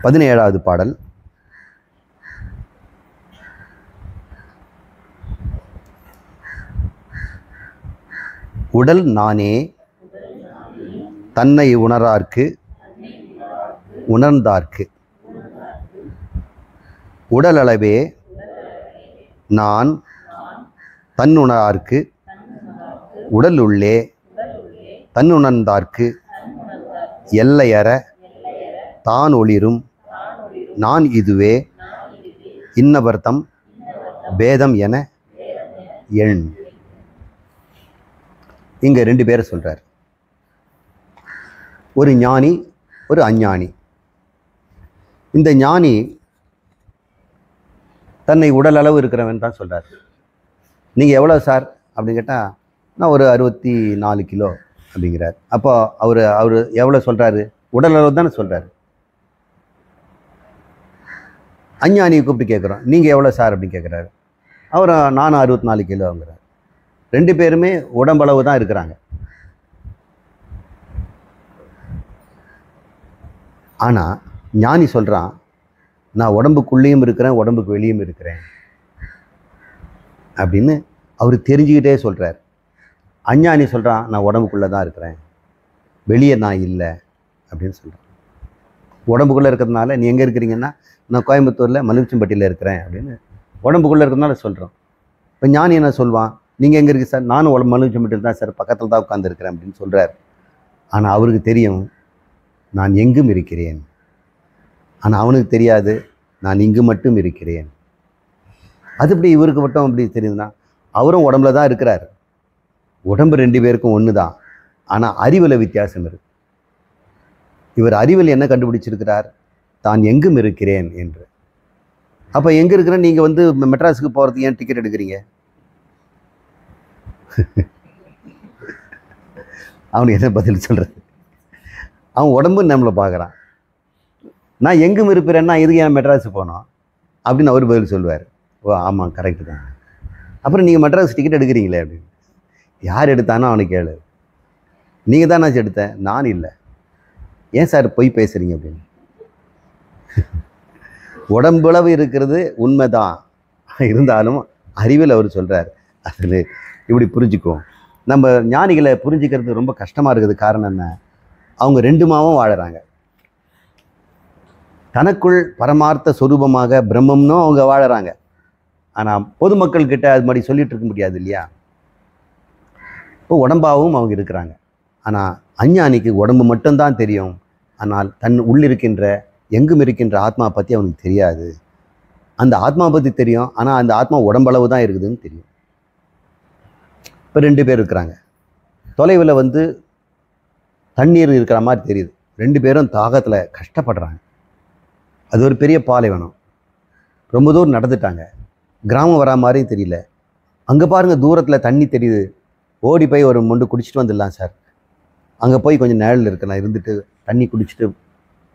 17வது பாடல். உடல் நானே தன்னை உணரார்க்கு உணர்ந்தார்க்கு, உடலளவே நான் தன்னுணரார்க்கு உடலுள்ளே தன்னுணர்ந்தார்க்கு, எல்லையற தான் ஒளிரும் நான் இதுவே இன்னவர்த்தம் பேதம் என எண். இங்கே 2 பேரை சொல்கிறார். ஒரு ஞானி, ஒரு அஞ்ஞானி. இந்த ஞானி தன்னை உடலளவு இருக்கிறவன் தான் சொல்கிறார். நீங்கள் எவ்வளோ சார் அப்படின்னு கேட்டால், நான் ஒரு 64 கிலோ அப்படிங்கிறார். அப்போ அவர் எவ்வளோ சொல்கிறாரு? உடலளவு தானே சொல்கிறாரு. அஞ்ஞானியை கூப்பிட்டு கேட்குறோம், நீங்கள் எவ்வளோ சார் அப்படின்னு கேட்குறாரு. அவர் நானும் 64 கிலோங்கிறார். 2 பேருமே உடம்பளவு தான் இருக்கிறாங்க. ஆனால் ஞானி சொல்கிறான், நான் உடம்புக்குள்ளேயும் இருக்கிறேன், உடம்புக்கு வெளியும் இருக்கிறேன் அப்படின்னு அவர் தெரிஞ்சுக்கிட்டே சொல்கிறார். அஞ்ஞானி சொல்கிறான், நான் உடம்புக்குள்ளே தான் இருக்கிறேன், வெளியே நான் இல்லை அப்படின்னு சொல்கிறான். உடம்புக்குள்ளே இருக்கிறதுனால, நீ எங்கே இருக்கிறீங்கன்னா, நான் கோயம்புத்தூரில் மலுமிச்சம்பட்டியில் இருக்கிறேன் அப்படின்னு உடம்புக்குள்ளே இருக்கிறதுனால சொல்கிறோம். இப்போ ஞானி என்ன சொல்வான், நீங்கள் எங்கே இருக்குது சார்? நானும் மலுமிச்சம்பட்டியில் தான் சார், பக்கத்தில் தான் உட்காந்துருக்கிறேன் அப்படின்னு சொல்கிறார். ஆனால் அவருக்கு தெரியும் நான் எங்கும் இருக்கிறேன். ஆனால் அவனுக்கு தெரியாது நான் இங்கு மட்டும் இருக்கிறேன். அது இப்படி இவருக்கு மட்டும் அப்படி தெரியுதுன்னா, அவரும் உடம்புல தான் இருக்கிறார். உடம்பு 2 பேருக்கும் ஒன்று தான். ஆனால் அறிவில் வித்தியாசம் இருக்குது. இவர் அறிவில் என்ன கண்டுபிடிச்சிருக்கிறார்? தான் எங்கும் இருக்கிறேன் என்று. அப்போ எங்கே இருக்கிறேன்? நீங்கள் வந்து மெட்ராஸுக்கு போகிறதுக்கு ஏன் டிக்கெட் எடுக்கிறீங்க? அவனுக்கு என்ன பதில் சொல்கிறது? அவன் உடம்பு நம்மளை பார்க்குறான். நான் எங்கும் இருப்பேன்னா இதுக்கு ஏன் மெட்ராஸுக்கு போனோம் அப்படின்னு அவர் பதில் சொல்லுவார். ஓ ஆமாம், கரெக்டு தான். அப்புறம் நீங்கள் மெட்ராஸ் டிக்கெட் எடுக்கிறீங்களே அப்படின்னு. யார் எடுத்தானோ அவனுக்கு கேளு. நீங்கள் தான் நான் எடுத்தேன், நான் இல்லை. ஏன் சார் பொய் பேசுகிறீங்க அப்படின்னு. உடம்புளவு இருக்கிறது உண்மைதான், இருந்தாலும் அறிவில் அவர் சொல்கிறார். அதில் இப்படி புரிஞ்சுக்குவோம். நம்ம ஞானிகளை புரிஞ்சுக்கிறது ரொம்ப கஷ்டமாக இருக்குது. காரணம் என்ன? அவங்க 2மாவும் வாழறாங்க. தனக்குள் பரமார்த்த சொரூபமாக பிரம்மம்னும் அவங்க வாழறாங்க. ஆனால் பொதுமக்கள் கிட்ட அது மாதிரி சொல்லிட்டு இருக்க முடியாது இல்லையா? இப்போ உடம்பாகவும் அவங்க இருக்கிறாங்க. ஆனால் அஞ்ஞானிக்கு உடம்பு மட்டும்தான் தெரியும். ஆனால் தன் உள்ளிருக்கின்ற எங்கும் இருக்கின்ற ஆத்மா பற்றி அவனுக்கு தெரியாது. அந்த ஆத்மா பற்றி தெரியும், ஆனால் அந்த ஆத்மா உடம்பளவு தான் இருக்குதுன்னு தெரியும். இப்போ 2 பேர் இருக்கிறாங்க. தொலைவில் வந்து தண்ணீர் இருக்கிற மாதிரி தெரியுது. 2 பேரும் தாகத்தில் கஷ்டப்படுறாங்க. அது ஒரு பெரிய பாலைவனம். ரொம்ப தூரம் நடந்துட்டாங்க. கிராமம் வரா மாதிரியும் தெரியல. அங்கே பாருங்கள், தூரத்தில் தண்ணி தெரியுது. ஓடி போய் ஒரு மொண்டு குடிச்சிட்டு வந்துடலாம் சார். அங்கே போய் கொஞ்சம் நிழல் இருக்கலாம், இருந்துட்டு தண்ணி குடிச்சிட்டு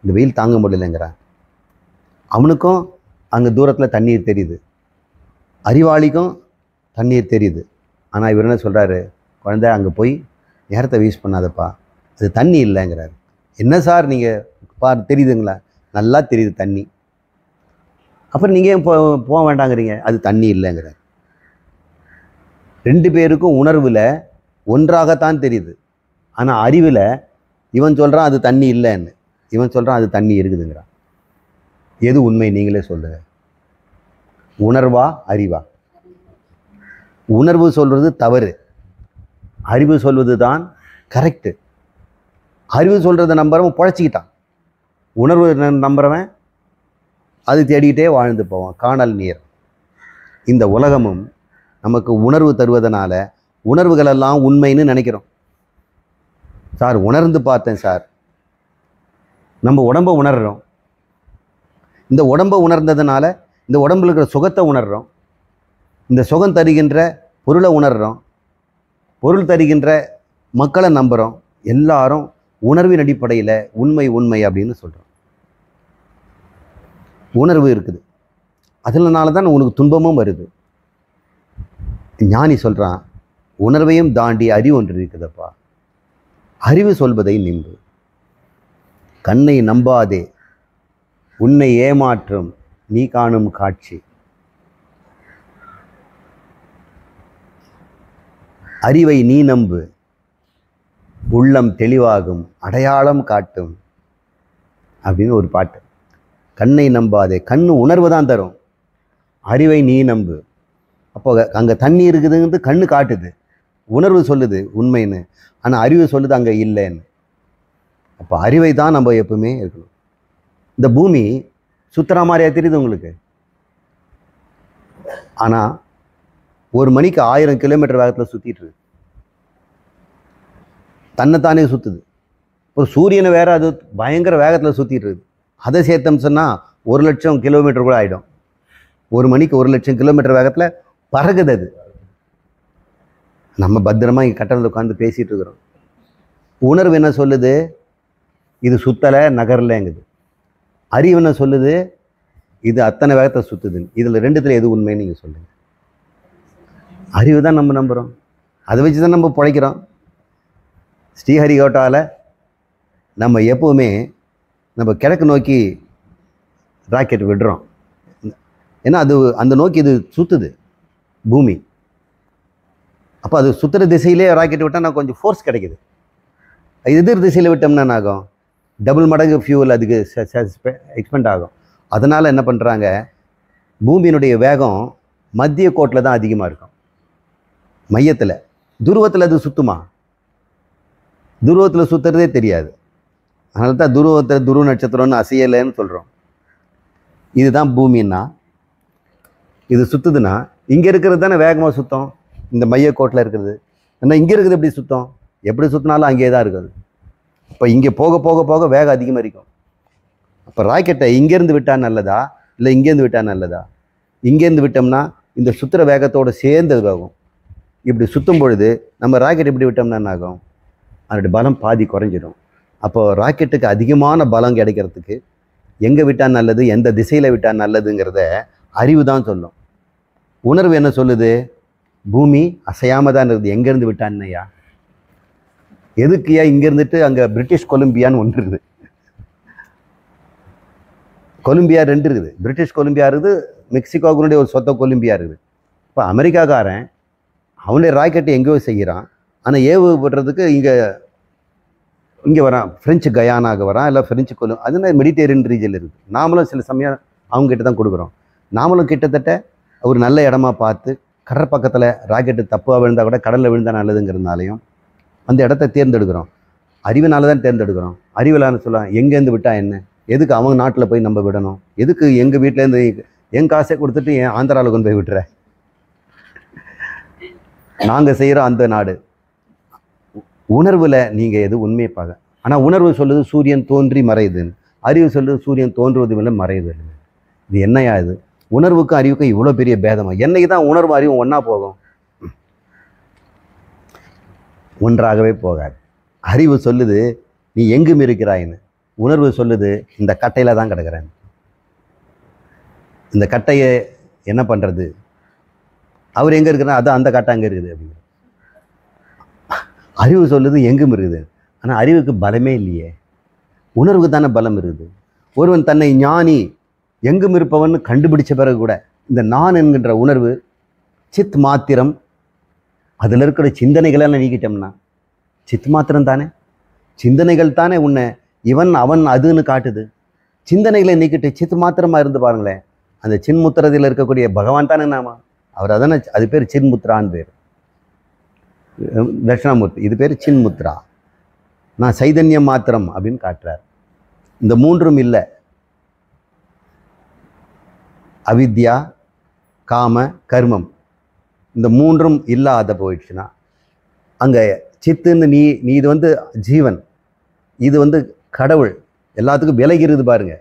இந்த வெயில் தாங்க முடியலைங்கிறான். அவனுக்கும் அங்கே தூரத்தில் தண்ணீர் தெரியுது, அறிவாளிக்கும் தண்ணீர் தெரியுது. ஆனால் இவர் என்ன சொல்கிறாரு? குழந்தை, அங்கே போய் நேரத்தை வேஸ்ட் பண்ணாதப்பா, அது தண்ணி இல்லைங்கிறாரு. என்ன சார் நீங்கள் தெரியுதுங்களா? நல்லா தெரியுது தண்ணி. அப்புறம் நீங்கள் ஏன் போக வேண்டாங்கிறீங்க? அது தண்ணி இல்லைங்கிறார். 2 பேருக்கும் உணர்வில் ஒன்றாகத்தான் தெரியுது. ஆனால் அறிவில் இவன் சொல்கிறான் அது தண்ணி இல்லைன்னு, இவன் சொல்கிறான் அது தண்ணி இருக்குதுங்கிறான். எது உண்மை நீங்களே சொல்லுங்க. உணர்வா அறிவா? உணர்வு சொல்வது தவறு, அறிவு சொல்வது தான் கரெக்டு. அறிவு சொல்கிறத நம்புறவன் பொழைச்சிக்கிட்டான். உணர்வு நம்புறவன் அது தேடிக்கிட்டே வாழ்ந்து போவான். காணல் நீர். இந்த உலகமும் நமக்கு உணர்வு தருவதனால உணர்வுகளெல்லாம் உண்மைன்னு நினைக்கிறோம். சார் உணர்ந்து பார்த்தேன் சார். நம்ம உடம்பை உணர்கிறோம். இந்த உடம்பை உணர்ந்ததுனால இந்த உடம்புல இருக்கிற சுகத்தை உணர்கிறோம். இந்த சுகம் தருகின்ற பொருளை உணர்கிறோம். பொருள் தருகின்ற மக்களை நம்புகிறோம். எல்லாரும் உணர்வின் அடிப்படையில் உண்மை உண்மை அப்படின்னு சொல்கிறோம். உணர்வு இருக்குது, அதனால தான் உனக்கு துன்பமும் வருது. ஞானி சொல்கிறான், உணர்வையும் தாண்டி அறிவு ஒன்று இருக்குதப்பா. அறிவு சொல்வதை நிம்பு, கண்ணை நம்பாதே, உன்னை ஏமாற்றும் நீ காணும் காட்சி. அறிவை நீ நம்பு, உள்ளம் தெளிவாகும், அடையாளம் காட்டும் அப்படின்னு ஒரு பாட்டு. கண்ணை நம்பாதே, கண்ணு உணர்வு தான் தரும். அறிவை நீ நம்பு. அப்போ அங்கே தண்ணி இருக்குதுங்கிறது கண்ணு காட்டுது, உணர்வு சொல்லுது உண்மைன்னு. ஆனால் அறிவு சொல்லுது அங்கே இல்லைன்னு. அப்போ அறிவை தான் நம்ம எப்பவுமே இருக்கணும். இந்த பூமி சுத்துற மாதிரியா தெரியுது உங்களுக்கு? ஆனால் 1 மணிக்கு 1000 கிலோமீட்டர் வேகத்தில் சுற்றிட்டு இருக்கு. தன்னைத்தானே சுற்றுது. இப்போ சூரியனை வேற அது பயங்கர வேகத்தில் சுற்றிட்டு இருக்குது. அதை சேர்த்தோம் சொன்னால் 1,00,000 கிலோமீட்டர் கூட ஆகிடும். 1 மணிக்கு 1,00,000 கிலோமீட்டர் வேகத்தில் பறகுது அது. நம்ம பத்திரமா இங்கே கட்டணத்தில் உட்காந்து பேசிகிட்டு இருக்கிறோம். உணர்வு என்ன சொல்லுது? இது சுத்தலை, நகரலைங்குது. அறிவு என்ன சொல்லுது? இது அத்தனை வேகத்தை சுற்றுதுன்னு. இதில் ரெண்டுத்தில் எது உண்மைன்னு நீங்கள் சொல்லுங்கள். அறிவு தான் நம்ம நம்புகிறோம், அதை வச்சு தான் நம்ம பிழைக்கிறோம். ஸ்ரீஹரிகோட்டாவில் நம்ம எப்போவுமே நம்ம கிழக்கு நோக்கி ராக்கெட் விடுறோம். ஏன்னா அது அந்த நோக்கி இது சுற்றுது பூமி. அப்போ அது சுற்றுற திசையிலே ராக்கெட் விட்டால் நான் கொஞ்சம் ஃபோர்ஸ் கிடைக்குது. எதிர் திசையில் விட்டோம்னா என்ன ஆகும்? டபுள் மடங்கு ஃபியூவல் அதுக்கு எக்ஸ்பெண்ட் ஆகும். அதனால் என்ன பண்ணுறாங்க, பூமியினுடைய வேகம் மத்திய கோட்டில் தான் அதிகமாக இருக்கும், மையத்தில். துருவத்தில் அது சுற்றுமா? துருவத்தில் சுற்றுறதே தெரியாது. அதனால தான் துருவத்தில் துருவ நட்சத்திரம்னு அசையலைன்னு சொல்கிறோம். இதுதான் பூமின்னா. இது சுற்றுதுன்னா இங்கே இருக்கிறது தானே வேகமாக சுத்தம், இந்த மையக்கோட்டில் இருக்கிறது. ஆனால் இங்கே இருக்கிறது எப்படி சுத்தம்? எப்படி சுற்றினாலும் அங்கேயே தான் இருக்குது. இப்போ இங்கே போக போக போக வேகம் அதிகமாக இருக்கும். அப்போ ராக்கெட்டை இங்கேருந்து விட்டால் நல்லதா இல்லை இங்கேருந்து விட்டால் நல்லதா? இங்கேருந்து விட்டோம்னா இந்த சுற்றுற வேகத்தோடு சேர்ந்து வேகும். இப்படி சுற்றும் பொழுது நம்ம ராக்கெட் இப்படி விட்டோம்னா என்ன ஆகும்? அதனுடைய பலம் பாதி குறைஞ்சிடும். அப்போது ராக்கெட்டுக்கு அதிகமான பலம் கிடைக்கிறதுக்கு எங்கே விட்டால் நல்லது, எந்த திசையில் விட்டால் நல்லதுங்கிறத அறிவு தான் சொல்லும். உணர்வு என்ன சொல்லுது? பூமி அசையாமல் தான் இருக்குது, எங்கேருந்து விட்டான்னையா? எதுக்குயா இங்கே இருந்துட்டு அங்கே பிரிட்டிஷ் கொலம்பியான்னு ஒன்று இருக்குது. கொலம்பியா 2 இருக்குது. பிரிட்டிஷ் கொலம்பியா இருக்குது, மெக்சிகோவுடைய ஒரு சொத்த கொலம்பியா இருக்குது. இப்போ அமெரிக்காக்காரன் அவனுடைய ராக்கெட்டை எங்கேயோ செய்கிறான். ஆனால் ஏவு விடுறதுக்கு இங்கே வரான், ஃப்ரெஞ்சு கயானாக வரான், இல்லை ஃப்ரெஞ்சு அதனால் மெடிட்டேரியன் ரீஜனில் இருக்குது. நாமளும் சில சமயம் அவங்ககிட்ட தான் கொடுக்குறோம். நாமளும் கிட்டத்தட்ட ஒரு நல்ல இடமா பார்த்து கடற்பக்கத்தில் ராக்கெட்டு தப்பாக விழுந்தால் கூட கடலில் விழுந்தால் நல்லதுங்கிறதுனாலையும் அந்த இடத்த தேர்ந்தெடுக்கிறோம். அறிவினால தான் தேர்ந்தெடுக்கிறோம். அறிவிலான்னு சொல்லலாம் எங்கேருந்து விட்டால் என்ன, எதுக்கு அவங்க நாட்டில் போய் நம்ம விடணும்? எதுக்கு எங்கள் வீட்டிலேருந்து என் காசை கொடுத்துட்டு என் ஆந்திராவில் கொண்டு போய் விட்டுற? நாங்கள் செய்கிற அந்த நாடு. உணர்வில் நீங்கள் எது உண்மையை பார்க்க. ஆனால் உணர்வு சொல்லுது சூரியன் தோன்றி மறையுதுன்னு, அறிவு சொல்லுது சூரியன் தோன்றுவது இல்லை மறையுது. இது என்னையா இது? உணர்வுக்கும் அறிவுக்கும் இவ்வளோ பெரிய பேதமா? என்னைக்கு தான் உணர்வு அறிவும் ஒன்றா போகும்? ஒன்றாகவே போகாது. அறிவு சொல்லுது நீ எங்கும் இருக்கிறாயின்னு, உணர்வு சொல்லுது இந்த கட்டையில் தான் கிடக்கிறேன். இந்த கட்டையை என்ன பண்ணுறது? அவர் எங்கே இருக்கிறா, அது அந்த கட்டை அங்கே இருக்குது அப்படின்னு. அறிவு சொல்லுது எங்கும் இருக்குது. ஆனால் அறிவுக்கு பலமே இல்லையே, உணர்வுக்கு தானே பலம் இருக்குது. ஒருவன் தன்னை ஞானி எங்கும் இருப்பவன் கண்டுபிடிச்ச பிறகு கூட இந்த நான் என்கின்ற உணர்வு சித் மாத்திரம், அதில் இருக்கிற சிந்தனைகளெல்லாம் நீக்கிட்டோம்னா சித் மாத்திரம் தானே, சிந்தனைகள் தானே உன்னை இவன் அவன் அதுன்னு காட்டுது. சிந்தனைகளை நீக்கிட்டு சித் மாத்திரமாக இருந்து பாருங்களேன், அந்த சின்முத்திரத்தில் இருக்கக்கூடிய பகவான் தானே நாம. அவர் அதானே, அது பேர் சின்முத்ரான்னு பேர். தட்சிணாமூர்த்தி இது பேர் சின்முத்ரா. நான் சைதன்யம் மாத்திரம் அப்படின்னு காட்டுறார். இந்த மூன்றும் இல்லை. அவித்யா, காம, கர்மம், இந்த மூன்றும் இல்லாத போயிடுச்சுன்னா அங்கே சித்துன்னு நீ இது ஜீவன், இது கடவுள், எல்லாத்துக்கும் விலகிறது பாருங்க.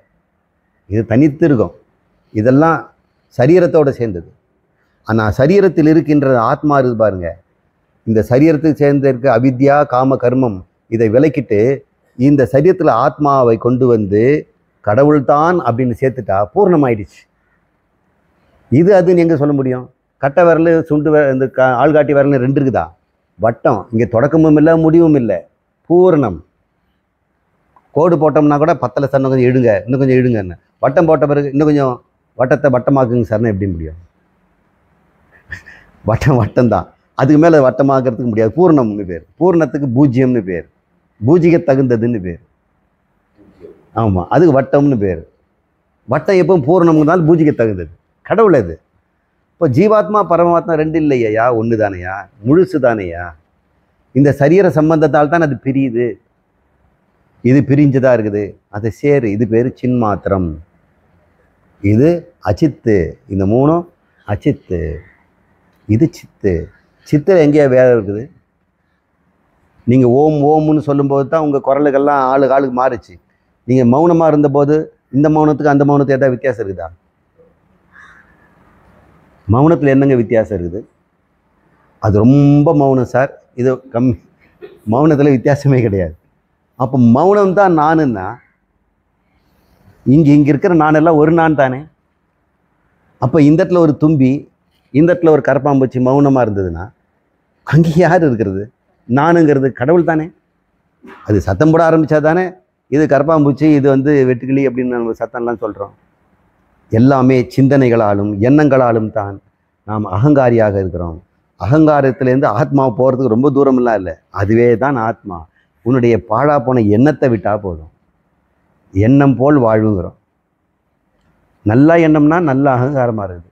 இது தனித்து இருக்கும், இதெல்லாம் சரீரத்தோடு சேர்ந்தது. ஆனால் சரீரத்தில் இருக்கின்ற ஆத்மா இருக்குது பாருங்க, இந்த சரீரத்துக்கு சேர்ந்து இருக்க அவித்யா, காம, கர்மம் இதை விலக்கிட்டு இந்த சரீரத்தில் ஆத்மாவை கொண்டு வந்து கடவுள்தான் அப்படின்னு சேர்த்துட்டா பூர்ணமாயிடுச்சு. இது அதுன்னு எங்கே சொல்ல முடியும்? கட்டை விரல், சுண்டு இந்த ஆள்காட்டி விரல் 2 இருக்குதா? வட்டம், இங்கே தொடக்கமும் இல்லை முடிவும் இல்லை, பூரணம். கோடு போட்டோம்னா கூட 10 இன்னும் கொஞ்சம் இடுங்க, இன்னும் கொஞ்சம் இடுங்கன்னு. வட்டம் போட்ட பிறகு இன்னும் கொஞ்சம் வட்டத்தை வட்டமாக்குங்க சார்னா எப்படி முடியும்? வட்டம் தான், அதுக்கு மேலே வட்டமாக்குறதுக்கு முடியாது. பூர்ணம்னு பேர், பூர்ணத்துக்கு பூஜ்ஜியம்னு பேர், பூஜிக்க தகுந்ததுன்னு பேர். ஆமாம், அதுக்கு வட்டம்னு பேர். வட்டம் எப்பவும் பூர்ணம்னாலும் பூஜிக்க தகுந்தது, கடவுள் அது. இப்போ ஜீவாத்மா பரமாத்மா ரெண்டு இல்லையா, ஒன்று தானையா, முழுசு தானையா. இந்த சரீர சம்பந்தத்தால் தான் அது பிரியுது, இது பிரிஞ்சுதான் இருக்குது. அது சேரு, இது பேர் சின்மாத்திரம், இது அச்சித்து. இந்த மூணும் அச்சித்து, இது சித்து. சித்தில் எங்கேயா வேலை இருக்குது? நீங்கள் ஓம் ஓம்னு சொல்லும்போது தான் உங்கள் குரலுக்கெல்லாம் ஆளுக்கு மாறுச்சு. நீங்கள் மௌனமாக இருந்தபோது இந்த மௌனத்துக்கு அந்த மௌனத்துக்கு ஏதாவது வித்தியாசம் இருக்குதா? மௌனத்தில் என்னங்க வித்தியாசம் இருக்குது? அது ரொம்ப மௌனம் சார், இது கம்மி. மௌனத்தில் வித்தியாசமே கிடையாது. அப்போ மௌனம் தான் நானுன்னா இங்கே இருக்கிற நானெல்லாம் ஒரு நான் தானே. அப்போ இந்த இடத்துல ஒரு தும்பி, இந்த இடத்துல ஒரு கரப்பாம்பூச்சி மௌனமாக இருந்ததுன்னா அங்கே யார் இருக்கிறது? நானுங்கிறது கடவுள் தானே. அது சத்தம் போட ஆரம்பித்தா தானே இது கரப்பாம்பூச்சி, இது வெட்டுக்கிளி அப்படின்னு நம்ம சத்தம்லாம் சொல்கிறோம். எல்லாமே சிந்தனைகளாலும் எண்ணங்களாலும் தான் நாம் அகங்காரியாக இருக்கிறோம். அகங்காரத்திலேருந்து ஆத்மா போகிறதுக்கு ரொம்ப தூரமெல்லாம் இல்லை, அதுவே தான் ஆத்மா. உன்னுடைய பாழா போன எண்ணத்தை விட்டால் போதும். எண்ணம் போல் வாழ்வுங்கிறோம். நல்ல எண்ணம்னா நல்ல அகங்காரமாக இருக்குது.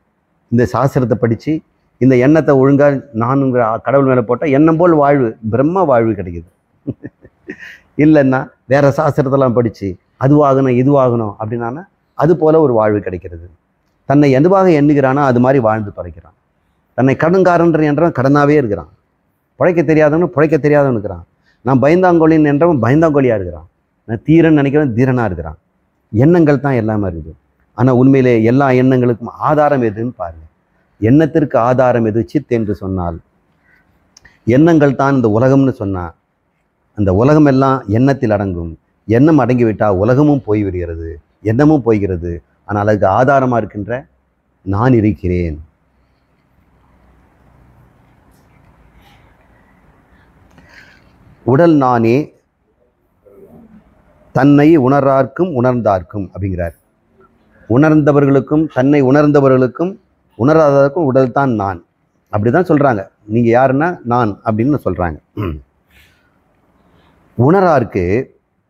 இந்த சாஸ்திரத்தை படித்து இந்த எண்ணத்தை ஒழுங்காக நானுங்கிற கடவுள் மேலே போட்டால் எண்ணம் போல் வாழ்வு, பிரம்ம வாழ்வு கிடைக்குது. இல்லைன்னா வேறு சாஸ்திரத்தெல்லாம் படித்து அதுவாகணும் இதுவாகணும் அப்படின்னா அது போல் ஒரு வாழ்வு கிடைக்கிறது. தன்னை எதுவாக எண்ணுகிறானோ அது மாதிரி வாழ்ந்து தொலைக்கிறான். தன்னை கடன்காரன்ற என்றவன் கடனாகவே இருக்கிறான். பிழைக்க தெரியாதவனும் பிழைக்க தெரியாதவன் இருக்கிறான். நான் பயந்தாங்கோலின்னு என்றவன் பயந்தாங்கோலியாக இருக்கிறான். நான் தீரன்னு நினைக்கிறவன் தீரனாக இருக்கிறான். எண்ணங்கள் தான் எல்லாமே இருக்குது. ஆனால் உண்மையிலே எல்லா எண்ணங்களுக்கும் ஆதாரம் எதுன்னு பாருங்கள். எண்ணத்திற்கு ஆதாரம் எது? சித் என்று சொன்னால் எண்ணங்கள் தான் இந்த உலகம்னு சொன்னால் அந்த உலகம் எல்லாம் எண்ணத்தில் அடங்கும். எண்ணம் அடங்கிவிட்டால் உலகமும் போய்விடுகிறது, எண்ணமும் போய்கிறது. ஆனால் அதுக்கு ஆதாரமாக இருக்கின்ற நான் இருக்கிறேன். உடல் நானே தன்னை உணரார்க்கும் உணர்ந்தார்க்கும் அப்படிங்கிறார். உணர்ந்தவர்களுக்கும் தன்னை உணர்ந்தவர்களுக்கும் உணராதவருக்கும் உடல் தான் நான், அப்படி தான் சொல்கிறாங்க. நீங்கள் யாருன்னா நான் அப்படின்னு சொல்கிறாங்க. உணரார்க்கு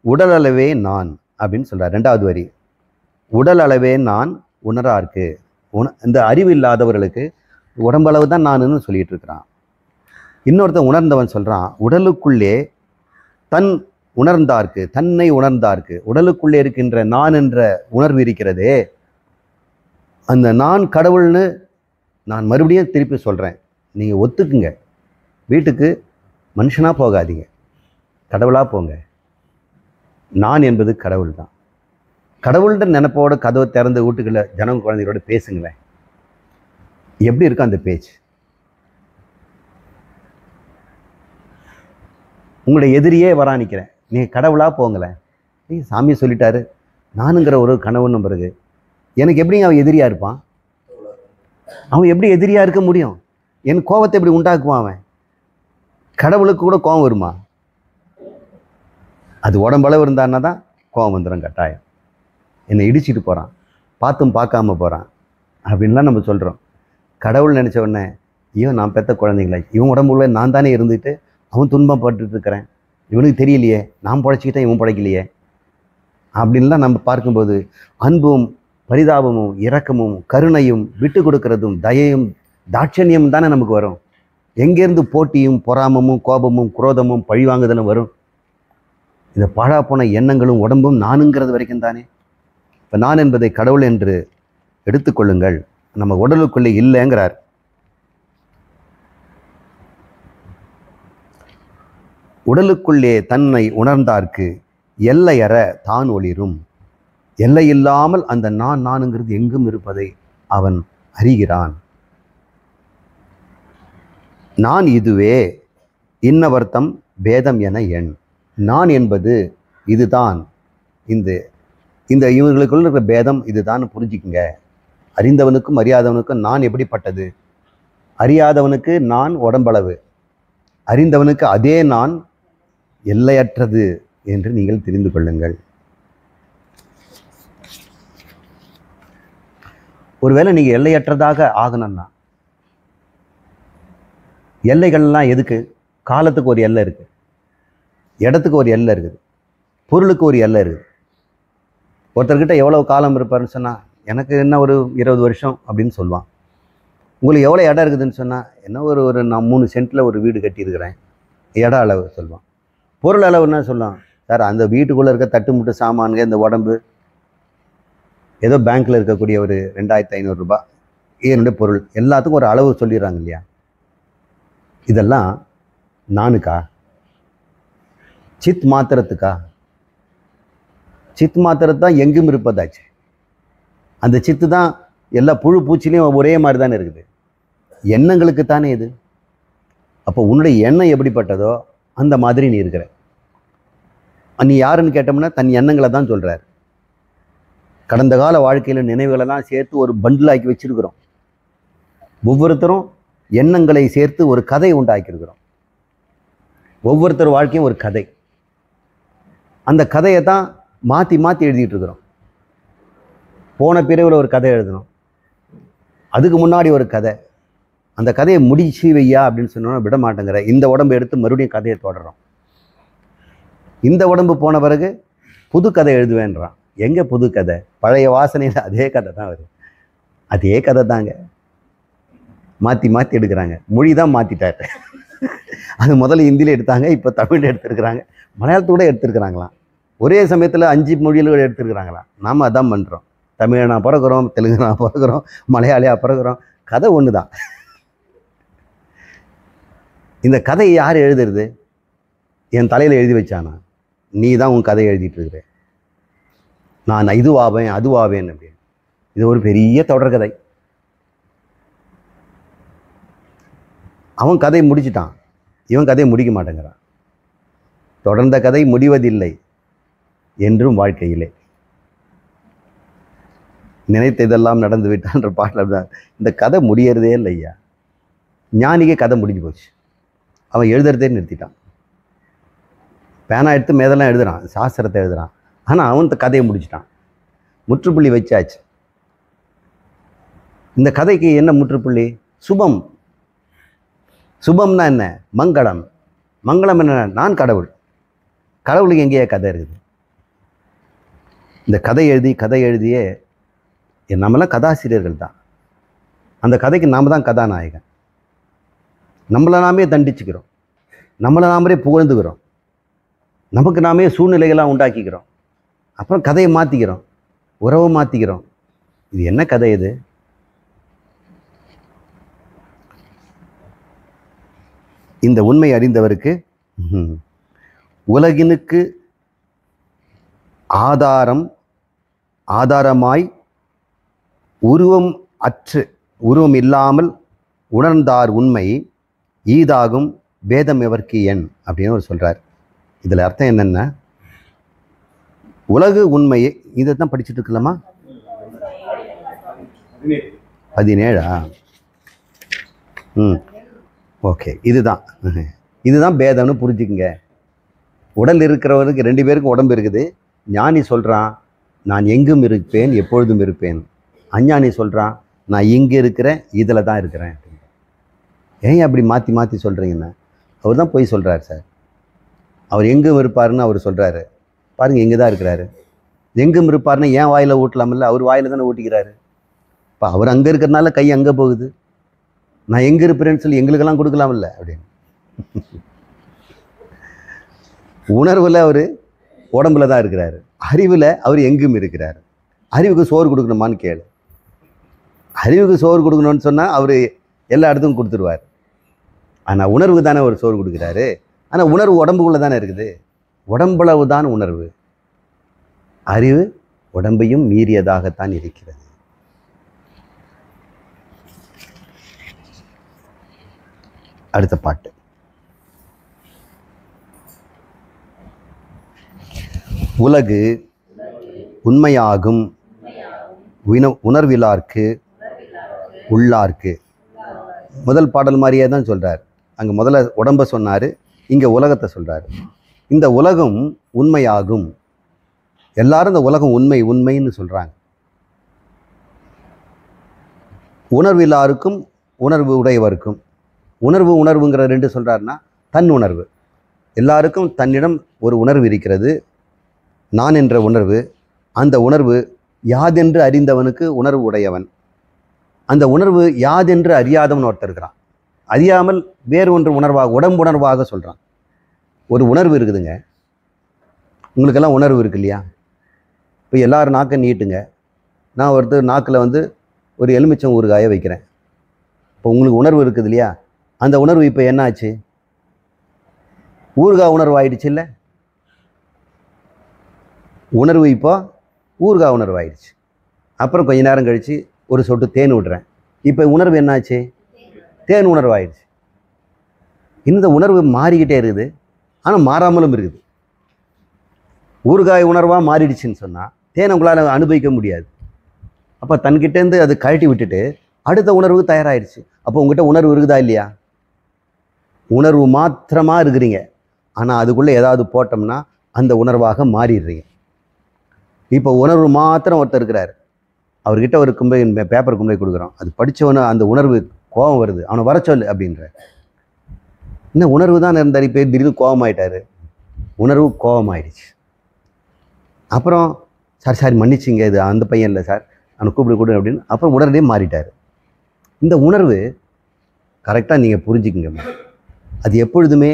உடல் அளவே நான் அப்படின்னு சொல்கிறார். ரெண்டாவது வரி, உடல் அளவே நான் உணரார்க்கு. இந்த அறிவு இல்லாதவர்களுக்கு உடம்பளவு தான் நானுன்னு சொல்லிட்டு இருக்கிறான். இன்னொருத்தன் உணர்ந்தவன் சொல்கிறான், உடலுக்குள்ளே தன் உணர்ந்தார்க்கு, தன்னை உணர்ந்தார்க்கு, உடலுக்குள்ளே இருக்கின்ற நான் என்ற உணர்வு இருக்கிறதே, அந்த நான் கடவுள்னு நான் மறுபடியும் திருப்பி சொல்கிறேன். நீங்கள் ஒத்துக்குங்க. வீட்டுக்கு மனுஷனாக போகாதீங்க, கடவுளாக போங்க. நான் என்பது கடவுள் தான். கடவுள்ன்ற நினைப்போட கதவை திறந்து வீட்டுக்குள்ள ஜனங்க குழந்தைகளோட பேசுங்களேன். எப்படி இருக்கும் அந்த பேச்சு? உங்களுடைய எதிரியே வரானிக்கிறேன், நீங்கள் கடவுளாக போங்களேன். சாமியை சொல்லிட்டாரு, நானுங்கிற ஒரு கனவுன்னு பிறகு எனக்கு எப்படிங்க அவன் எதிரியாக இருப்பான்? அவன் எப்படி எதிரியாக இருக்க முடியும்? என் கோபத்தை எப்படி உண்டாக்குவான் அவன்? கடவுளுக்கு கூட கோபம் வருமா? அது உடம்பளவு இருந்தான்னா தான் கோபம் வந்துடும் கட்டாயம். என்னை இடிச்சிட்டு போகிறான், பார்த்தும் பார்க்காம போகிறான் அப்படின்லாம் நம்ம சொல்கிறோம். கடவுள் நினச்ச உடனே ஐயோ நான் பெற்ற குழந்தைங்களா, இவன் உடம்புல நான் தானே இருந்துட்டு அவன் துன்பப்பட்டு இருக்கிறேன், இவனுக்கு தெரியலையே, நான் பிழைச்சிக்கிட்டேன் இவன் பிழைக்கலையே அப்படின்லாம் நம்ம பார்க்கும்போது அன்பும் பரிதாபமும் இரக்கமும் கருணையும் விட்டு கொடுக்கறதும் தயையும் தாட்சண்யமும் தானே நமக்கு வரும். எங்கேருந்து போட்டியும் பொறாமமும் கோபமும் குரோதமும் பழிவாங்குதலும் வரும்? இந்த பாழா போன எண்ணங்களும் உடம்பும் நானுங்கிறது வரைக்கும் தானே. இப்போ நான் என்பதை கடவுள் என்று எடுத்துக்கொள்ளுங்கள். நம்ம உடலுக்குள்ளே இல்லைங்கிறார். உடலுக்குள்ளே தன்னை உணர்ந்தார்க்கு எல்லையற தான் ஒளிரும். எல்லை இல்லாமல் அந்த நானுங்கிறது எங்கும் இருப்பதை அவன் அறிகிறான். நான் இதுவே இன்னவர்த்தம் பேதம் என எண். நான் என்பது இதுதான், இந்த இவங்களுக்குள்ள இருக்கிற பேதம் இதுதான் புரிஞ்சுக்குங்க. அறிந்தவனுக்கும் அறியாதவனுக்கும் நான் எப்படிப்பட்டது? அறியாதவனுக்கு நான் உடம்பளவு, அறிந்தவனுக்கு அதே நான் எல்லையற்றது என்று நீங்கள் தெரிந்து கொள்ளுங்கள். ஒருவேளை நீங்கள் எல்லையற்றதாக ஆகணும்னா, எல்லைகள்லாம் எதுக்கு? காலத்துக்கு ஒரு எல்லை இருக்குது, இடத்துக்கு ஒரு எல்லை இருக்குது, பொருளுக்கு ஒரு எல்லை இருக்குது. ஒருத்தர்கிட்ட எவ்வளோ காலம் இருப்பாருன்னு சொன்னால், எனக்கு என்ன ஒரு 20 வருஷம் அப்படின்னு சொல்லுவான். உங்களுக்கு எவ்வளோ இடம் இருக்குதுன்னு சொன்னால், என்ன ஒரு நான் 3 சென்ட்டில் ஒரு வீடு கட்டியிருக்கிறேன், இட அளவு சொல்லுவான். பொருள் அளவுன்னா சொல்லுவான், சார் அந்த வீட்டுக்குள்ளே இருக்க தட்டு முட்டு சாமான்க, இந்த உடம்பு, ஏதோ பேங்க்கில் இருக்கக்கூடிய ஒரு 2500 ரூபாய் என்னுடைய பொருள், எல்லாத்துக்கும் ஒரு அளவு சொல்லிடுறாங்க இல்லையா? இதெல்லாம் நானுக்கா? சித் மாத்திரத்துக்கா? சித் மாத்திரத்து தான் எங்கும் இருப்பதாச்சு. அந்த சித்து தான் எல்லா புழு பூச்சிலையும் ஒரே மாதிரி தானே இருக்குது. எண்ணங்களுக்கு தானே இது. அப்போ உன்னுடைய எண்ணம் எப்படிப்பட்டதோ அந்த மாதிரி நீ இருக்கிற. நீ யாருன்னு கேட்டோம்னா தன் எண்ணங்களை தான் சொல்கிறார். கடந்த கால வாழ்க்கையில் நினைவுகளெல்லாம் சேர்த்து ஒரு பண்டிலாக்கி வச்சிருக்கிறோம். ஒவ்வொருத்தரும் எண்ணங்களை சேர்த்து ஒரு கதை உண்டாக்கியிருக்கிறோம். ஒவ்வொருத்தர் வாழ்க்கையும் ஒரு கதை. அந்த கதையை தான் மாற்றி மாற்றி எழுதிட்டு இருக்கிறோம். போன பிறவில் ஒரு கதை எழுதணும், அதுக்கு முன்னாடி ஒரு கதை. அந்த கதையை முடிச்சு வையா அப்படின்னு சொன்னோன்னா விட மாட்டேங்கிற. இந்த உடம்பு எடுத்து மறுபடியும் கதையை தொடர்றோம். இந்த உடம்பு போன பிறகு புது கதை எழுதுவேன்றான். எங்கே புது கதை? பழைய வாசனையில் அதே கதை தான் வருது. அதே கதை தாங்க, மாற்றி மாற்றி எடுக்கிறாங்க. மொழி தான் மாற்றிட்டாரு. அது முதல்ல ஹிந்தியில் எடுத்தாங்க, இப்போ தமிழில் எடுத்துருக்குறாங்க, மலையாளத்தோட எடுத்துருக்குறாங்களாம். ஒரே சமயத்தில் 5 மொழியில் எடுத்துருக்குறாங்களாம். நாம் அதான் பண்ணுறோம். தமிழனா பிறகுறோம், தெலுங்குனா பிறகுறோம், மலையாளியாக பிறகுறோம். கதை ஒன்று தான். இந்த கதையை யார் எழுதுறது? என் தலையில் எழுதி வச்சானா? நீ தான் உன் கதையை எழுதிட்டு இருக்கிற. நான் இதுவாவேன் அதுவாவேன் அப்படின்னு. இது ஒரு பெரிய தொடர்கதை. அவன் கதையை முடிச்சிட்டான், இவன் கதையை முடிக்க மாட்டேங்கிறான். தொடர்ந்த கதை முடிவதில்லை என்றும் வாழ்க்கையிலே. நினைத்த இதெல்லாம் நடந்து விட்டான்ற பாட்டில் தான். இந்த கதை முடியறதே இல்லை ஐயா. ஞானிக்கே கதை முடிஞ்சு போச்சு, அவன் எழுதுறதே நிறுத்திட்டான். பேனா எடுத்து மேதெல்லாம் எழுதுறான், சாஸ்திரத்தை எழுதுறான். ஆனால் அவன் கதையை முடிச்சிட்டான், முற்றுப்புள்ளி வச்சாச்சு. இந்த கதைக்கு என்ன முற்றுப்புள்ளி? சுபம். சுபம்னா என்ன? மங்களம். மங்களம் என்ன? நான் கடவுள். கடவுளுக்கு எங்கேயே கதை இருக்குது? இந்த கதை எழுதியே நம்மளாம் கதாசிரியர்கள் தான். அந்த கதைக்கு நாம் தான் கதாநாயகன். நம்மளை நாமே தண்டிச்சுக்கிறோம், நம்மளை நாமளே புகழ்ந்துக்கிறோம், நமக்கு நாமே சூழ்நிலைகளாக உண்டாக்கிக்கிறோம். அப்புறம் கதையை மாற்றிக்கிறோம், உறவை மாற்றிக்கிறோம். இது என்ன கதை இது? இந்த உண்மை அறிந்தவருக்கு உலகினுக்கு ஆதாரமாய் உருவம் இல்லாமல் உணர்ந்தார் உண்மை ஈதாகும் பேதம் எவர்க்கு எண் அப்படின்னு ஒரு சொல்கிறார். இதில் அர்த்தம் என்னென்னா, உலகு உண்மையை இதை தான் படிச்சுட்டு இருக்கலாமா? 17 ஓகே. இதுதான் பேதம்னு புரிஞ்சுக்குங்க. உடல் இருக்கிறவருக்கு 2 பேருக்கும் உடம்பு இருக்குது. ஞானி சொல்கிறான் நான் எங்கும் இருப்பேன், எப்பொழுதும் இருப்பேன். அஞ்ஞானி சொல்கிறான் நான் இங்கே இருக்கிறேன், இதில் தான் இருக்கிறேன். ஏன் அப்படி மாற்றி மாற்றி சொல்கிறீங்கன்னா, அவர் தான் போய் சொல்கிறார் சார். அவர் எங்கும் இருப்பாருன்னு அவர் சொல்கிறாரு. பாருங்கள், எங்கே தான் இருக்கிறாரு. எங்கும் இருப்பாருன்னா ஏன் வாயில் ஊட்டலாமில்ல? அவர் வாயில் தானே ஊட்டிக்கிறாரு. இப்போ அவர் அங்கே இருக்கிறனால கை அங்கே போகுது. நான் எங்கே இருப்பேன்னு சொல்லி எங்களுக்கெல்லாம் கொடுக்கலாமில்ல அப்படின்னு. உணர்வில் அவர் உடம்புல தான் இருக்கிறாரு, அறிவில் அவர் எங்கும் இருக்கிறார். அறிவுக்கு சோறு கொடுக்கணுமான்னு கேளு. அறிவுக்கு சோறு கொடுக்கணும்னு சொன்னால் அவர் எல்லா இடத்துக்கும் கொடுத்துருவார். ஆனால் உணர்வு தானே அவர் சோறு கொடுக்குறாரு. ஆனால் உணர்வு உடம்புக்குள்ளே தானே இருக்குது. உடம்பளவு தான் உணர்வு. அறிவு உடம்பையும் மீறியதாகத்தான் இருக்கிறது. அடுத்த பாட்டு. உலகு உண்மையாகும் உணர்விலார்க்கு உள்ளார்க்கு. முதல் பாடல் மாதிரியே தான் சொல்கிறார். அங்கே முதல்ல உடம்பை சொன்னார், இங்கே உலகத்தை சொல்கிறார். இந்த உலகம் உண்மையாகும். எல்லாரும் இந்த உலகம் உண்மைன்னு சொல்கிறாங்க. உணர்வு எல்லாருக்கும் உணர்வு உடையவருக்கும். உணர்வுங்கிற ரெண்டு சொல்கிறாருன்னா, தன் உணர்வு. எல்லாருக்கும் தன்னிடம் ஒரு உணர்வு இருக்கிறது, நான் என்ற உணர்வு. அந்த உணர்வு யாதென்று அறிந்தவனுக்கு உணர்வு உடையவன். அந்த உணர்வு யாதென்று அறியாதவன் ஒருத்தர் இருக்கிறான். அறியாமல் வேறு ஒன்று உணர்வாக, உடம்புணர்வாக சொல்கிறான். ஒரு உணர்வு இருக்குதுங்க, உங்களுக்கெல்லாம் உணர்வு இருக்கு இல்லையா? இப்போ எல்லோரும் நாக்கை நீட்டுங்க. நான் ஒருத்தர் நாக்கில் ஒரு எலுமிச்சம் ஊறுகாயை வைக்கிறேன். இப்போ உங்களுக்கு உணர்வு இருக்குது இல்லையா? அந்த உணர்வு இப்போ என்ன ஆச்சு? ஊறுகாய் உணர்வு ஆயிடுச்சு இல்லை? உணர்வு இப்போ ஊறுகாய் உணர்வு ஆயிடுச்சு. அப்புறம் கொஞ்ச நேரம் கழித்து ஒரு சொட்டு தேன் விடுறேன். இப்போ உணர்வு என்னாச்சு? தேன் உணர்வு ஆயிடுச்சு. இந்த உணர்வு மாறிக்கிட்டே இருக்குது, ஆனால் மாறாமலும் இருக்குது. ஊறுகாய் உணர்வாக மாறிடுச்சுன்னு சொன்னால் தேனை உங்களால் அனுபவிக்க முடியாது. அப்போ தன்கிட்டேருந்து அது கழட்டி விட்டுட்டு அடுத்த உணர்வுக்கு தயாராகிடுச்சு. அப்போ உங்கள்கிட்ட உணர்வு இருக்குதா இல்லையா? உணர்வு மாத்திரமாக இருக்கிறீங்க, ஆனால் அதுக்குள்ளே ஏதாவது போட்டோம்னா அந்த உணர்வாக மாறிடுறீங்க. இப்போ உணர்வு மாத்திரம் ஒருத்தர் இருக்கிறார், அவர்கிட்ட ஒரு பேப்பர் கும்பை கொடுக்குறோம். அது படித்தவன அந்த உணர்வு கோபம் வருது, அவனை வர சொல்லு அப்படின்ற. இன்னும் உணர்வு தான் இருந்தார், இப்போ திடீர்னு கோபமாயிட்டார். உணர்வு கோபமாயிடுச்சு. அப்புறம் சாரி மன்னிச்சிங்க, இது அந்த பையன் இல்லை சார், அவனை கூப்பிடு அப்படின்னு. அப்புறம் உடனே மாறிட்டார். இந்த உணர்வு கரெக்டாக நீங்கள் புரிஞ்சுக்குங்க. அது எப்பொழுதுமே